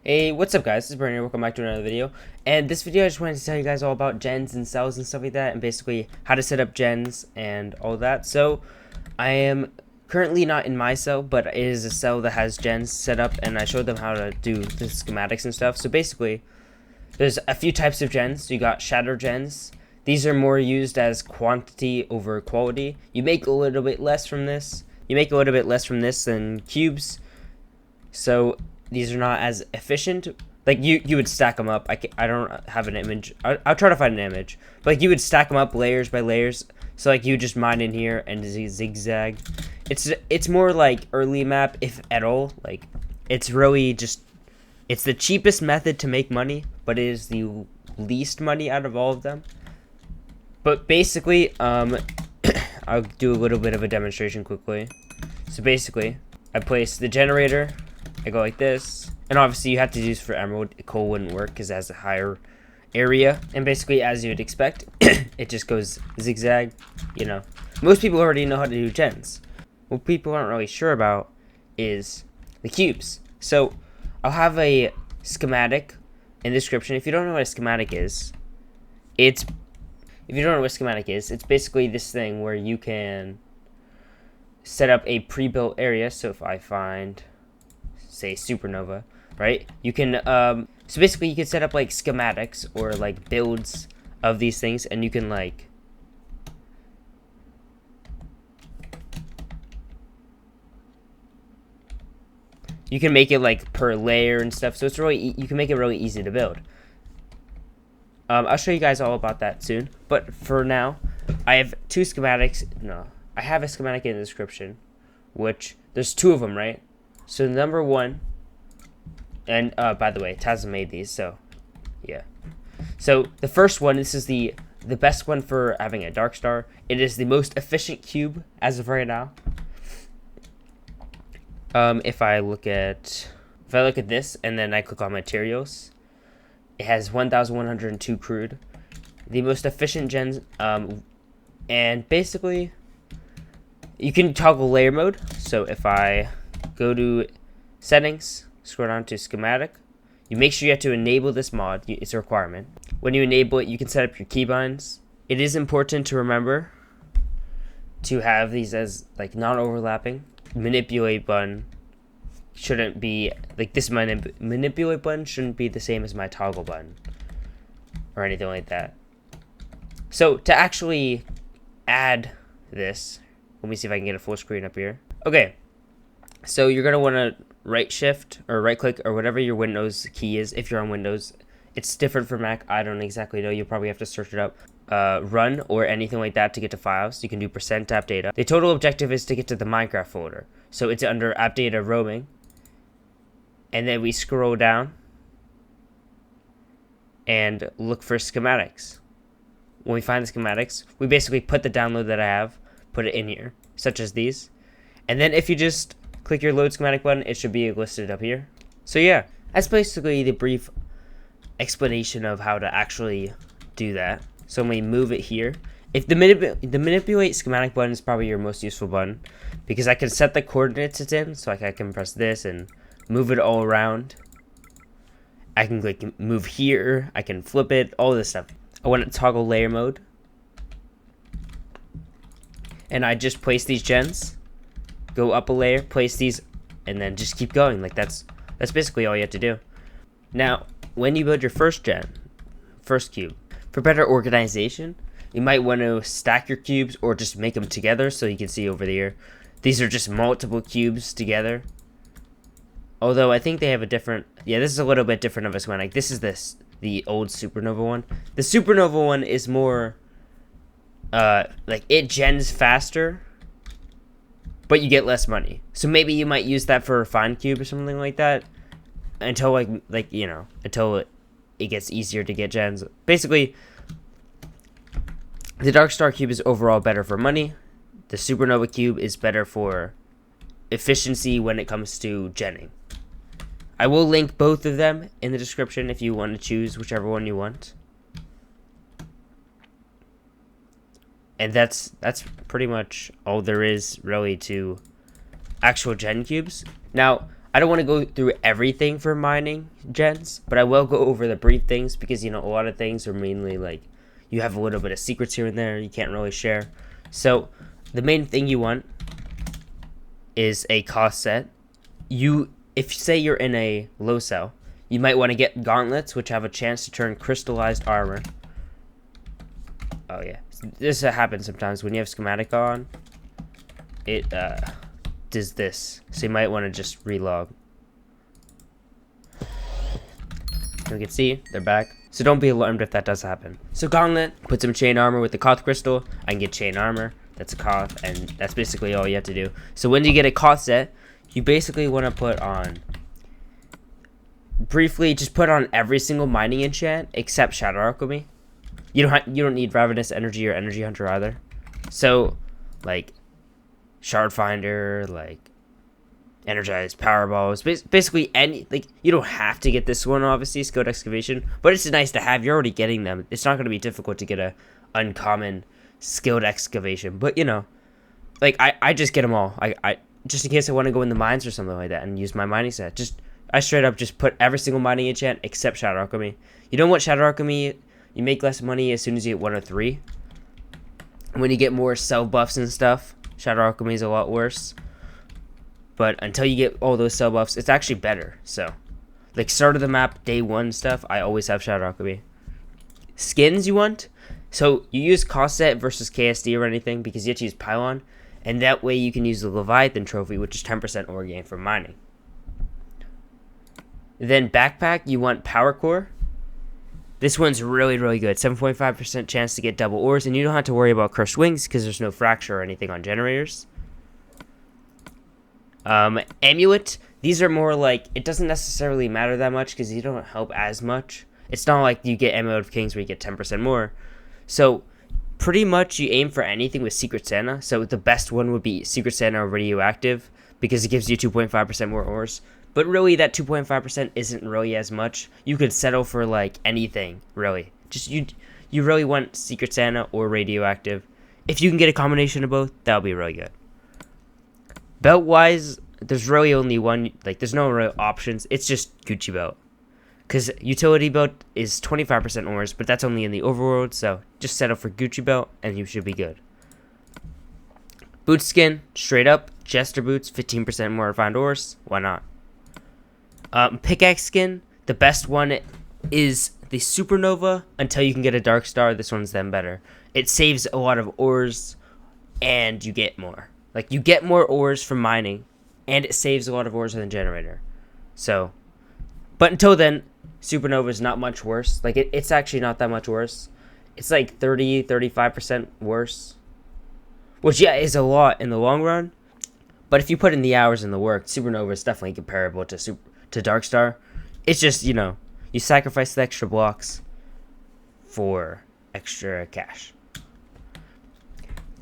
Hey, what's up guys? This is Brandon. Welcome back to another video. And this video I just wanted to tell you guys all about gens and cells and stuff like that, and basically how to set up gens and all that. So I am currently not in my cell, but it is a cell that has gens set up, and I showed them how to do the schematics and stuff. So basically there's a few types of gens. You got shatter gens. These are more used as quantity over quality. You make a little bit less from this. You make a little bit less from this than cubes. So these are not as efficient. Like you would stack them up. I don't have an image. I'll try to find an image. But like you would stack them up layers by layers. So like you would just mine in here and zigzag. It's more like early map, if at all. Like it's really just, it's the cheapest method to make money, but it is the least money out of all of them. But basically, I'll do a little bit of a demonstration quickly. So basically, I place the generator. I go like this, and obviously you have to use for emerald. Coal wouldn't work because it has a higher area, and basically as you'd expect, it just goes zigzag. You know, most people already know how to do gens. What people aren't really sure about is the cubes. So I'll have a schematic in the description. If you don't know what a schematic is, it's basically this thing where you can set up a pre-built area. So if I find, say, supernova, right, you can so basically you can set up like schematics or like builds of these things, and you can like make it like per layer and stuff. So it's really, you can make it really easy to build. I'll show you guys all about that soon, but for now I have two schematics. I have a schematic in the description, which there's two of them, right? So number one, and by the way, Taz made these, so yeah. So the first one, this is the best one for having a dark star. It is the most efficient cube as of right now. If I look at this and then I click on materials, it has 1,102 crude, the most efficient gens. And basically you can toggle layer mode. So if I go to settings, scroll down to schematic, you make sure you have to enable this mod. It's a requirement. When you enable it, you can set up your keybinds. It is important to remember to have these as like non-overlapping. Manipulate button shouldn't be like this. Manipulate button shouldn't be the same as my toggle button or anything like that. So to actually add this, let me see if I can get a full screen up here. Okay, so you're gonna want to right shift or right click or whatever your Windows key is. If you're on Windows, it's different for Mac. I don't exactly know. You'll probably have to search it up. Run or anything like that to get to files. You can do %app data. The total objective is to get to the Minecraft folder. So it's under app data roaming. And then we scroll down and look for schematics. When we find the schematics, we basically put the download that I have, put it in here, such as these. And then if you just click your load schematic button, it should be listed up here. So yeah, that's basically the brief explanation of how to actually do that. So when we move it here, if the manipulate schematic button is probably your most useful button, because I can set the coordinates it's in. So like I can press this and move it all around. I can like move here, I can flip it, all this stuff. I want to toggle layer mode, and I just place these gens, go up a layer, place these, and then just keep going. Like that's basically all you have to do. Now when you build your first cube, for better organization, you might want to stack your cubes or just make them together. So you can see over there, these are just multiple cubes together. Although I think they have a different, yeah, this is a little bit different of a schematic. This is the old supernova one. The supernova one is more, like it gens faster, but you get less money. So maybe you might use that for a refined cube or something like that, until like you know, until it gets easier to get gens. Basically, the dark star cube is overall better for money. The supernova cube is better for efficiency when it comes to genning. I will link both of them in the description if you want to choose whichever one you want. And that's pretty much all there is really to actual gen cubes. Now, I don't want to go through everything for mining gens, but I will go over the brief things because, you know, a lot of things are mainly like you have a little bit of secrets here and there you can't really share. So the main thing you want is a cost set. If say you're in a low cell, you might want to get gauntlets, which have a chance to turn crystallized armor. Oh yeah, this happens sometimes when you have schematic on. It does this, so you might want to just relog. You can see they're back, so don't be alarmed if that does happen. So gauntlet, put some chain armor with the Koth crystal. I can get chain armor. That's a Koth, and that's basically all you have to do. So when you get a Koth set, you basically want to put on, briefly, just put on every single mining enchant except Shadow Alchemy. You don't need Ravenous Energy or Energy Hunter either. So, like, Shard Finder, like, Energized Power Balls, basically any, like, you don't have to get this one, obviously, Skilled Excavation, but it's nice to have. You're already getting them. It's not going to be difficult to get a uncommon Skilled Excavation, but, you know, like, I just get them all. I just in case I want to go in the mines or something like that and use my mining set. I straight up just put every single mining enchant except Shadow Alchemy. You don't want Shadow Alchemy. You make less money as soon as you get 103. When you get more cell buffs and stuff, Shadow Alchemy is a lot worse. But until you get all those cell buffs, it's actually better. So, like start of the map, day 1 stuff, I always have Shadow Alchemy. Skins you want? So you use cost set versus KSD or anything because you have to use Pylon. And that way you can use the Leviathan trophy, which is 10% ore gain from mining. Then backpack, you want Power Core. This one's really, really good. 7.5% chance to get double ores, and you don't have to worry about crushed wings because there's no fracture or anything on generators. Amulet, these are more like, it doesn't necessarily matter that much because you don't help as much. It's not like you get Amulet of Kings where you get 10% more. So pretty much you aim for anything with Secret Santa. So the best one would be Secret Santa or Radioactive because it gives you 2.5% more ores. But really that 2.5% isn't really as much. You could settle for like anything, really. Just you really want Secret Santa or Radioactive. If you can get a combination of both, that'll be really good. Belt wise, there's really only one, like there's no real options. It's just Gucci belt. Because utility belt is 25% ores, but that's only in the overworld, so just settle for Gucci belt and you should be good. Boot skin, straight up, Jester boots, 15% more refined ores, why not? Pickaxe skin, the best one is the Supernova until you can get a Dark Star. This one's then better. It saves a lot of ores and you get more. Like you get more ores from mining and it saves a lot of ores than generator. So, but until then, Supernova is not much worse. Like it's actually not that much worse. It's like 35% worse. Which yeah, is a lot in the long run. But if you put in the hours and the work, Supernova is definitely comparable to Dark Star. It's just, you know, you sacrifice the extra blocks for extra cash.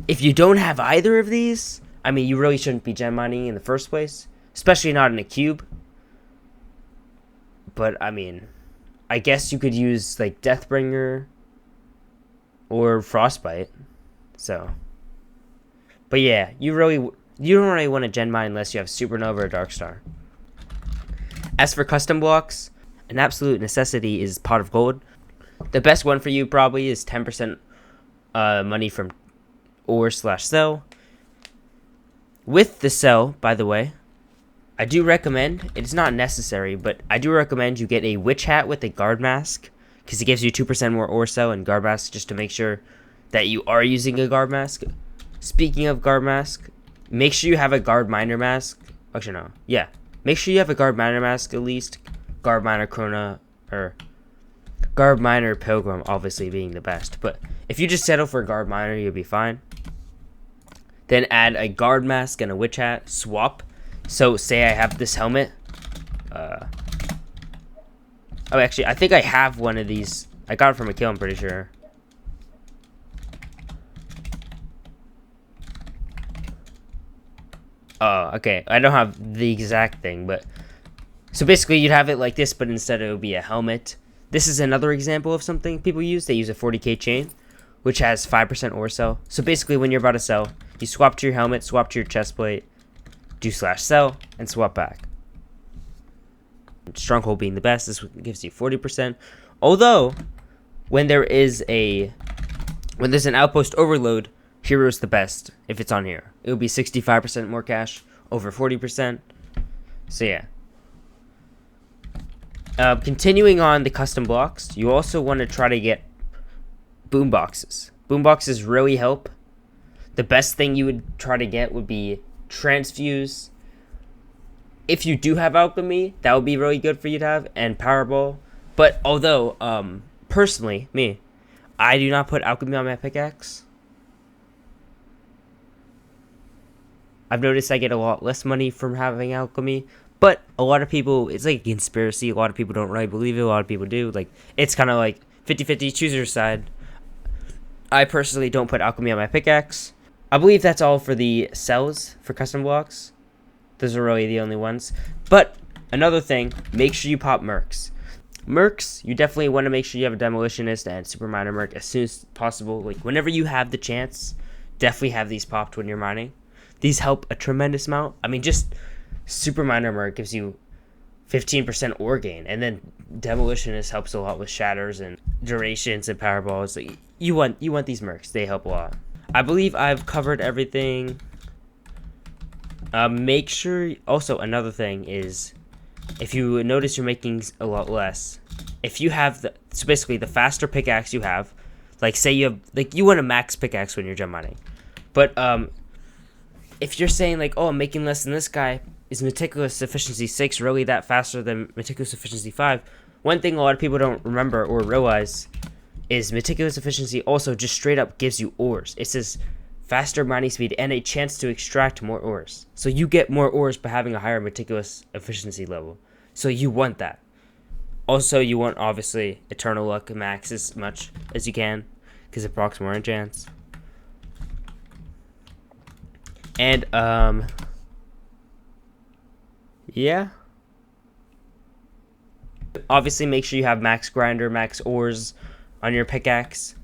If you don't have either of these, I mean, you really shouldn't be gem mining in the first place. Especially not in a cube. But, I mean, I guess you could use, like, Deathbringer or Frostbite. So. But, yeah, you don't really want to gen mine unless you have Supernova or Dark Star. As for custom blocks, an absolute necessity is Pot of Gold. The best one for you probably is 10% money from ore/cell. With the cell, by the way, I do recommend, it's not necessary, but I do recommend you get a witch hat with a guard mask, because it gives you 2% more ore cell and guard mask, just to make sure that you are using a guard mask. Speaking of guard mask, make sure you have a guard miner mask. Actually, no. Yeah. Make sure you have a guard miner mask at least. Guard miner Krona, or guard miner Pilgrim, obviously being the best. But if you just settle for guard miner, you'll be fine. Then add a guard mask and a witch hat. Swap. So, say I have this helmet. Oh, actually, I think I have one of these. I got it from a kill, I'm pretty sure. Oh, okay. I don't have the exact thing, but... So, basically, you'd have it like this, but instead it would be a helmet. This is another example of something people use. They use a 40k chain, which has 5% ore cell. So, basically, when you're about to sell, you swap to your helmet, swap to your chest plate, do /sell, and swap back. Stronghold being the best, this gives you 40%. Although, when there's an outpost overload, Hero's the best if it's on here. It will be 65% more cash, over 40%. So yeah. Continuing on the custom blocks, you also want to try to get boomboxes. Boomboxes really help. The best thing you would try to get would be transfuse. If you do have alchemy, that would be really good for you to have, and powerball. But although, personally, I do not put alchemy on my pickaxe. I've noticed I get a lot less money from having alchemy. But a lot of people, it's like a conspiracy. A lot of people don't really believe it. A lot of people do. Like, it's kind of like 50-50, choose your side. I personally don't put alchemy on my pickaxe. I believe that's all for the cells for custom blocks. Those are really the only ones. But another thing, make sure you pop mercs. Mercs, you definitely want to make sure you have a demolitionist and super miner merc as soon as possible. Like, whenever you have the chance, definitely have these popped when you're mining. These help a tremendous amount. I mean, just super miner merc gives you 15% ore gain, and then demolitionist helps a lot with shatters and durations and powerballs. So you want these mercs. They help a lot. I believe I've covered everything. Make sure. Also, another thing is, if you notice you're making a lot less, if you have so basically the faster pickaxe you have, like say you have, like you want a max pickaxe when you're gem mining, but if you're saying like, oh, I'm making less than this guy, is meticulous efficiency 6 really that faster than meticulous efficiency 5? One thing a lot of people don't remember or realize is meticulous efficiency also just straight up gives you ores. It says faster mining speed and a chance to extract more ores. So you get more ores by having a higher meticulous efficiency level. So you want that. Also, you want obviously eternal luck max as much as you can because it procs more enchants. And yeah. Obviously, make sure you have max grinder, max ores on your pickaxe.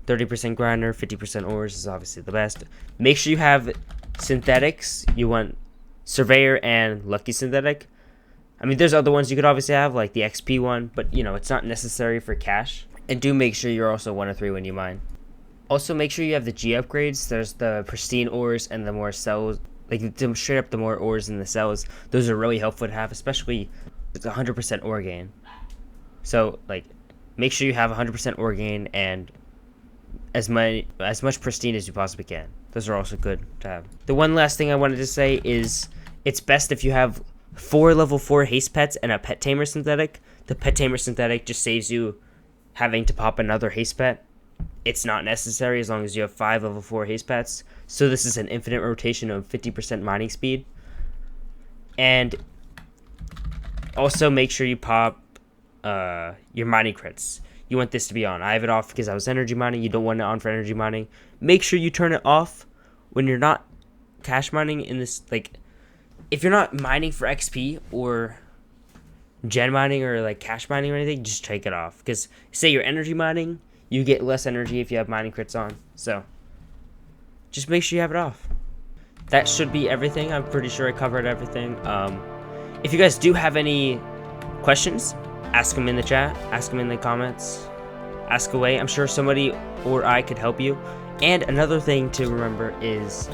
30% grinder, 50% ores is obviously the best. Make sure you have synthetics. You want surveyor and lucky synthetic. I mean, there's other ones you could obviously have, like the XP one, but you know, it's not necessary for cash. And do make sure you're also 1 of 3 when you mine. Also, make sure you have the G upgrades. There's the pristine ores and the more cells. Like, straight up the more ores in the cells. Those are really helpful to have, especially it's 100% ore gain. So, like, make sure you have 100% ore gain and as much pristine as you possibly can. Those are also good to have. The one last thing I wanted to say is it's best if you have 4 level 4 haste pets and a pet tamer synthetic. The pet tamer synthetic just saves you having to pop another haste pet. It's not necessary as long as you have 5 level 4 haste pets. So this is an infinite rotation of 50% mining speed. And also make sure you pop your mining crits. You want this to be on. I have it off because I was energy mining. You don't want it on for energy mining. Make sure you turn it off when you're not cash mining in this, like, if you're not mining for XP or gen mining or like cash mining or anything, just take it off. Because say you're energy mining, you get less energy if you have mining crits on. So just make sure you have it off. That should be everything. I'm pretty sure I covered everything. If you guys do have any questions, ask them in the chat, ask them in the comments, ask away. I'm sure somebody or I could help you. And another thing to remember is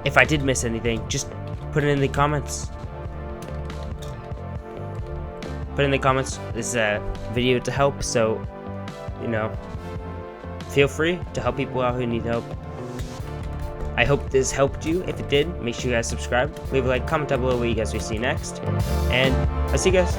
if I did miss anything, just put it in the comments. Put in the comments. This is a video to help, so, you know, feel free to help people out who need help. I hope this helped you. If it did, make sure you guys subscribe, leave a like, comment down below what you guys will see next, and I'll see you guys.